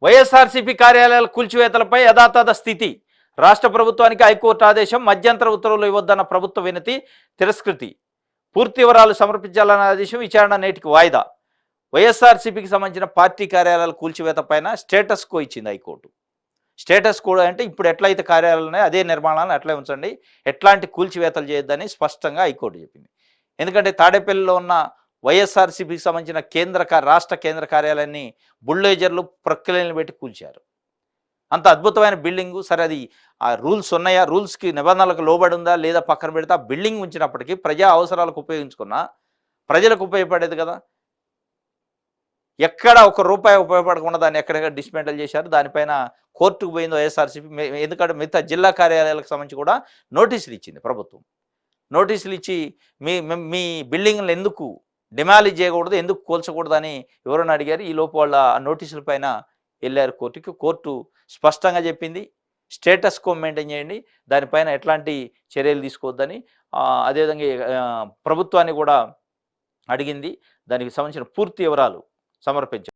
వైఎస్ఆర్సీపీ కార్యాలయాల కూల్చివేతలపై యథాతథ స్థితి. రాష్ట్ర ప్రభుత్వానికి హైకోర్టు ఆదేశం. మధ్యంతర ఉత్తర్వులు ఇవ్వద్దన్న ప్రభుత్వ వినతి తిరస్కృతి. పూర్తి వివరాలు సమర్పించాలన్న ఆదేశం. విచారణ నేటికి వాయిదా. వైఎస్ఆర్సీపీకి సంబంధించిన పార్టీ కార్యాలయాల కూల్చివేత పైన స్టేటస్ కో ఇచ్చింది హైకోర్టు. స్టేటస్ కో అంటే ఇప్పుడు ఎట్లయితే కార్యాలయాలు ఉన్నాయో అదే నిర్మాణాలను అట్లే ఉంచండి, ఎట్లాంటి కూల్చివేతలు చేయొద్దని స్పష్టంగా హైకోర్టు చెప్పింది. ఎందుకంటే తాడేపల్లిలో ఉన్న వైఎస్ఆర్సీపీకి సంబంధించిన రాష్ట్ర కేంద్ర కార్యాలయాన్ని బుల్డోజర్లు ప్రక్రియలను పెట్టి కూల్చారు. అంత అద్భుతమైన బిల్డింగు. సరే, అది ఆ రూల్స్ ఉన్నాయా, రూల్స్కి నిబంధనలకు లోబడి ఉందా లేదా పక్కన పెడితే ఆ బిల్డింగ్ ఉంచినప్పటికీ ప్రజా అవసరాలకు ఉపయోగించుకున్నా ప్రజలకు ఉపయోగపడేది కదా. ఎక్కడ ఒక రూపాయి ఉపయోగపడకుండా దాన్ని ఎక్కడెక్కడ డిస్మెంటల్ చేశారు. దానిపైన కోర్టుకు పోయింది వైఎస్ఆర్సీపీ. ఎందుకంటే మిగతా జిల్లా కార్యాలయాలకు సంబంధించి కూడా నోటీసులు ఇచ్చింది ప్రభుత్వం. నోటీసులు ఇచ్చి మీ మీ బిల్డింగ్లు ఎందుకు డిమాలిజ్ చేయకూడదు, ఎందుకు కూల్చకూడదు అని ఎవరైనా అడిగారు. ఈ లోపు వాళ్ళ నోటీసుల పైన వెళ్ళారు కోర్టుకి. కోర్టు స్పష్టంగా చెప్పింది, స్టేటస్ కో మెయింటైన్ చేయండి, దానిపైన ఎట్లాంటి చర్యలు తీసుకోవద్దని. అదేవిధంగా ప్రభుత్వాన్ని కూడా అడిగింది. దానికి సంబంధించిన పూర్తి వివరాలు సమర్పించారు.